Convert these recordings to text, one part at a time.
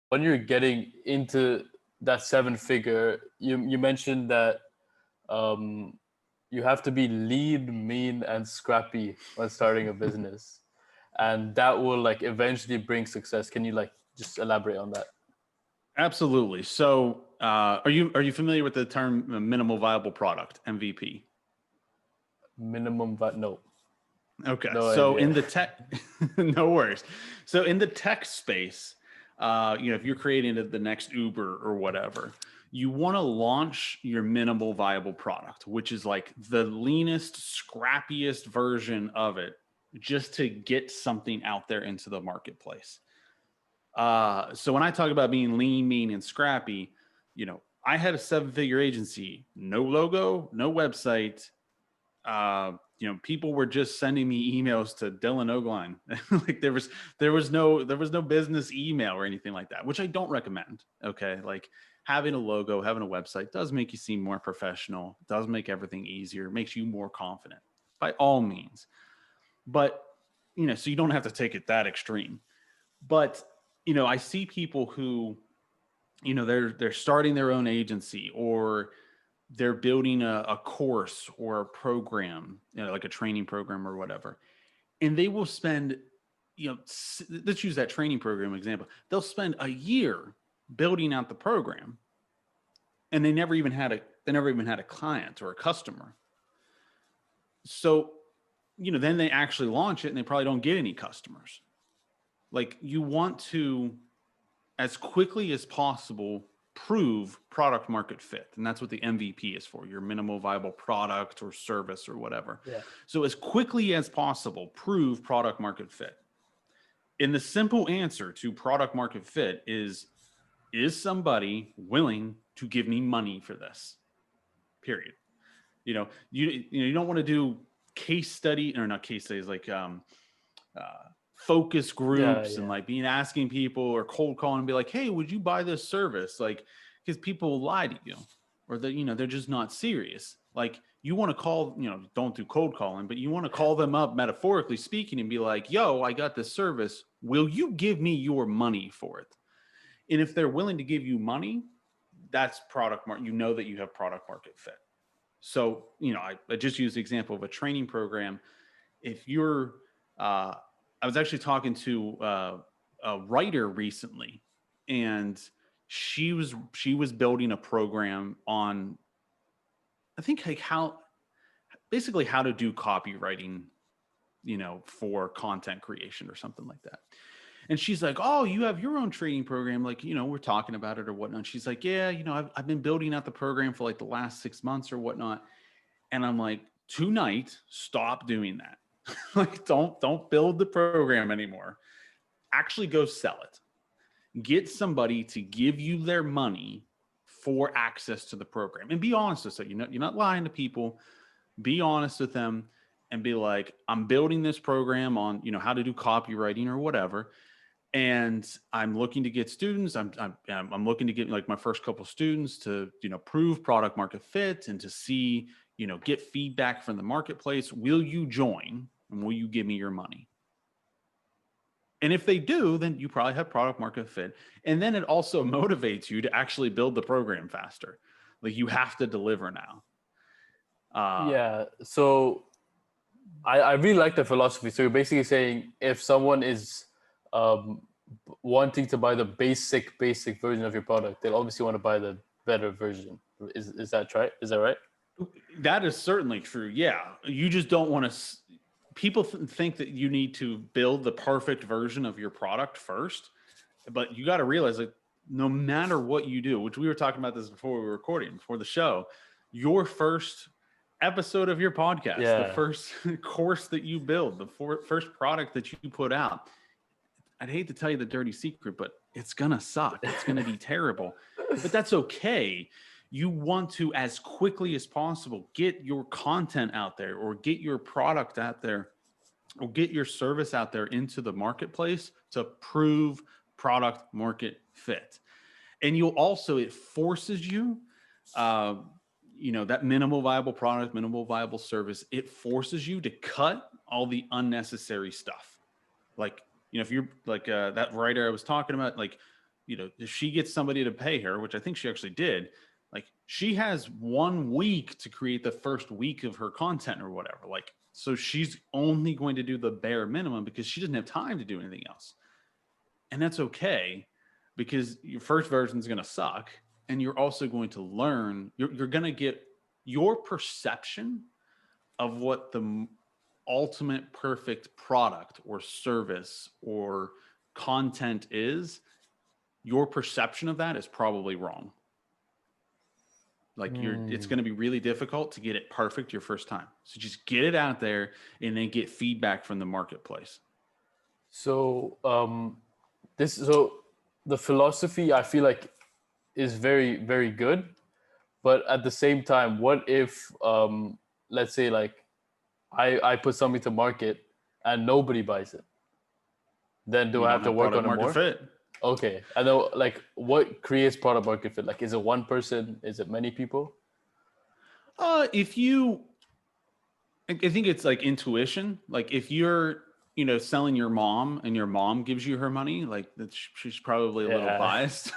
when you're getting into that seven figure, you mentioned that um, you have to be lean, mean, and scrappy when starting a business, and that will like eventually bring success. Can you like just elaborate on that? Absolutely. So, are you familiar with the term minimal viable product (MVP)? No, Okay. no So idea. in the tech, no worries. So in the tech space, if you're creating the next Uber or whatever, you want to launch your minimal viable product, which is like the leanest, scrappiest version of it, just to get something out there into the marketplace. So when I talk about being lean, mean, and scrappy, I had a seven-figure agency, no logo, no website. People were just sending me emails to Dylan Ogline. Like there was no business email or anything like that, which I don't recommend. Okay. Like having a logo, having a website does make you seem more professional, does make everything easier, makes you more confident by all means. But, so you don't have to take it that extreme. But, I see people who, they're starting their own agency, or they're building a course or a program, like a training program or whatever. And they will spend, let's use that training program example. They'll spend a year building out the program, and they never even had a client or a customer. So, then they actually launch it and they probably don't get any customers. Like, you want to, as quickly as possible, prove product market fit. And that's what the MVP is for, your minimal viable product or service or whatever. Yeah. So as quickly as possible, prove product market fit. And the simple answer to product market fit is somebody willing to give me money for this? Period. You don't want to do case study, or not case studies, like focus Yeah, groups and yeah. like asking people or cold calling and be like, hey, would you buy this service? Like, because people will lie to you, or they're just not serious. Like, you want to call, don't do cold calling, but you want to call them up, metaphorically speaking, and be like, yo, I got this service. Will you give me your money for it? And if they're willing to give you money, that's product market. You know that you have product market fit. So, I just used the example of a training program. If you're, I was actually talking to a writer recently, and she was building a program on, I think, like how to do copywriting, for content creation or something like that. And she's like, oh, you have your own training program. Like, we're talking about it or whatnot. She's like, yeah, I've been building out the program for like the last 6 months or whatnot. And I'm like, tonight, stop doing that. Like, don't build the program anymore. Actually go sell it. Get somebody to give you their money for access to the program, and be honest with them. You're not lying to people. Be honest with them and be like, I'm building this program on, how to do copywriting or whatever. And I'm looking to get students. I'm looking to get like my first couple students to, prove product market fit and to see, get feedback from the marketplace. Will you join, and will you give me your money? And if they do, then you probably have product market fit. And then it also motivates you to actually build the program faster. Like, you have to deliver now. Yeah. So I really like the philosophy. So you're basically saying if someone is um, wanting to buy the basic version of your product, they'll obviously want to buy the better version. Is that right? Is that right? That is certainly true. Yeah. You just don't want to. People think that you need to build the perfect version of your product first, but you got to realize that no matter what you do, which we were talking about this before we were recording, before the show, your first episode of your podcast, the Yeah. first course that you build, the first product that you put out, I'd hate to tell you the dirty secret, but it's going to suck. It's going to be terrible, but that's okay. You want to, as quickly as possible, get your content out there, or get your product out there, or get your service out there into the marketplace to prove product market fit. And it forces you, that minimal viable product, minimal viable service, it forces you to cut all the unnecessary stuff. Like, if you're like that writer I was talking about, like, if she gets somebody to pay her, which I think she actually did, like she has 1 week to create the first week of her content or whatever. Like, so she's only going to do the bare minimum because she doesn't have time to do anything else. And that's okay, because your first version is going to suck. And you're also going to learn, you're going to get your perception of what the ultimate perfect product or service or content is. Your perception of that is probably wrong. Like it's going to be really difficult to get it perfect your first time. So just get it out there and then get feedback from the marketplace. So the philosophy, I feel like, is very, very good, but at the same time, what if let's say like I put something to market and nobody buys it? Then do I have to work on it more? Fit. Okay, I know. Like, what creates product market fit? Like, is it one person? Is it many people? I think it's like intuition. Like if you're, selling your mom and your mom gives you her money, like she's probably a little biased,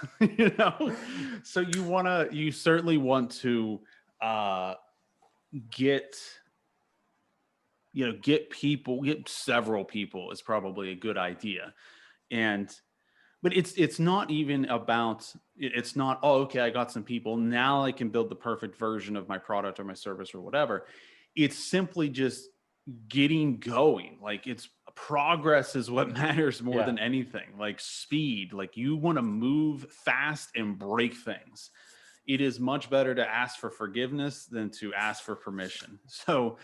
So you certainly want to get several people is probably a good idea. But it's not even about, it's not, oh, okay, I got some people, now I can build the perfect version of my product or my service or whatever. It's simply just getting going. Like it's progress is what matters more than anything. Like speed, like you want to move fast and break things. It is much better to ask for forgiveness than to ask for permission. So,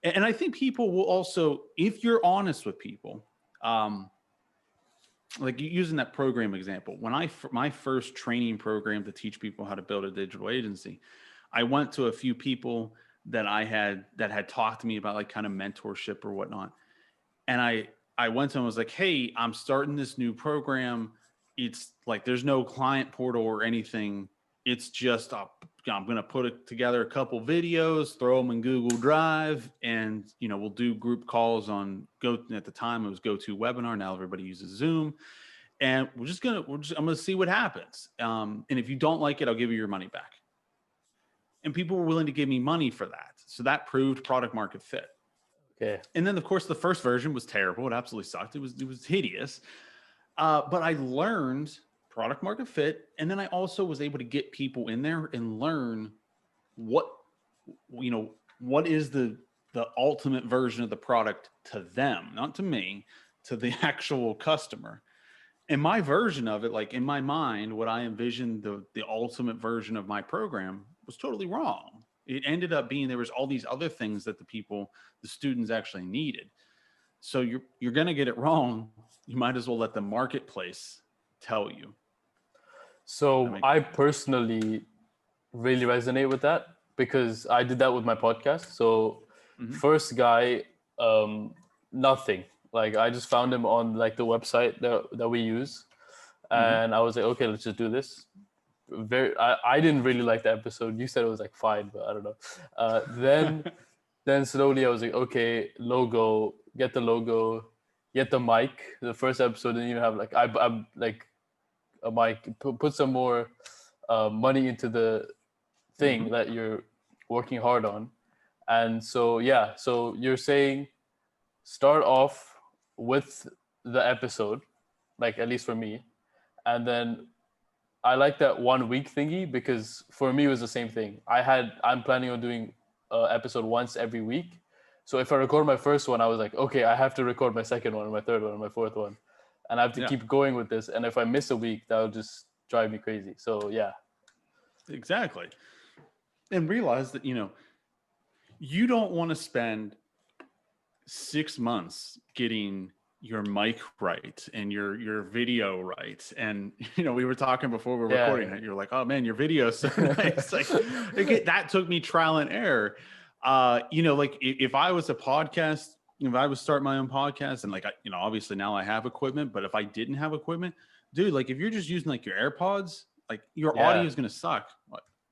and I think people will also, if you're honest with people, like using that program example, when my first training program to teach people how to build a digital agency, I went to a few people that had talked to me about like kind of mentorship or whatnot. And I went to them and was like, hey, I'm starting this new program. It's like, there's no client portal or anything. It's just, I'm going to put together a couple videos, throw them in Google Drive, and, we'll do group calls on at the time it was GoToWebinar. Now everybody uses Zoom. And I'm going to see what happens. And if you don't like it, I'll give you your money back. And people were willing to give me money for that. So that proved product market fit. Okay. And then of course the first version was terrible. It absolutely sucked. It was hideous. But I learned product market fit. And then I also was able to get people in there and learn what is the ultimate version of the product to them, not to me, to the actual customer. And my version of it, like in my mind, what I envisioned the ultimate version of my program was totally wrong. It ended up being, there was all these other things that the students actually needed. So you're going to get it wrong. You might as well let the marketplace tell you. So I personally really resonate with that because I did that with my podcast. So first guy, nothing. Like I just found him on like the website that we use. And I was like, okay, let's just do this. I didn't really like the episode. You said it was like fine, but I don't know. Then slowly I was like, okay, logo, get the logo, get the mic. The first episode didn't even have like, I'm like a mic, put some more money into the thing that you're working hard on. And so, so you're saying start off with the episode, like at least for me. And then I like that 1 week thingy because for me it was the same thing. I'm planning on doing episode once every week. So if I record my first one, I was like, okay, I have to record my second one, my third one, my fourth one. And I have to keep going with this. And if I miss a week, that would just drive me crazy. So yeah. Exactly. And realize that, you don't want to spend 6 months getting your mic right and your video right. And, we were talking before we were recording it. You're like, oh man, your video is so nice. Like that took me trial and error. Like if I was a podcast, if I would start my own podcast and like, obviously now I have equipment, but if I didn't have equipment, dude, like if you're just using like your AirPods, like your audio is going to suck.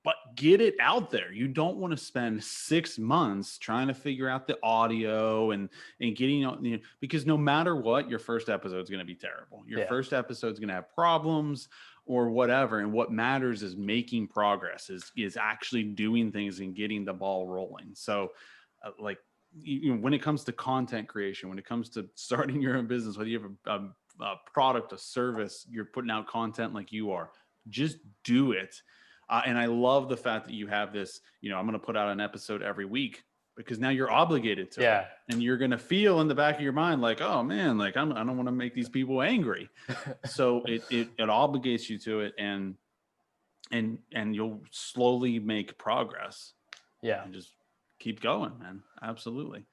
but get it out there. You don't want to spend 6 months trying to figure out the audio and getting, you know, because no matter what, your first episode is going to be terrible. Your first episode is going to have problems or whatever. And what matters is making progress, is actually doing things and getting the ball rolling. So like, you know, when it comes to content creation, when it comes to starting your own business, whether you have a product, a service, you're putting out content like you are, just do it. And I love the fact that you have this, you know, I'm going to put out an episode every week, because now you're obligated to it. And you're going to feel in the back of your mind like, oh man, like I don't want to make these people angry. So it obligates you to it, and you'll slowly make progress. Yeah. And just keep going, man. Absolutely.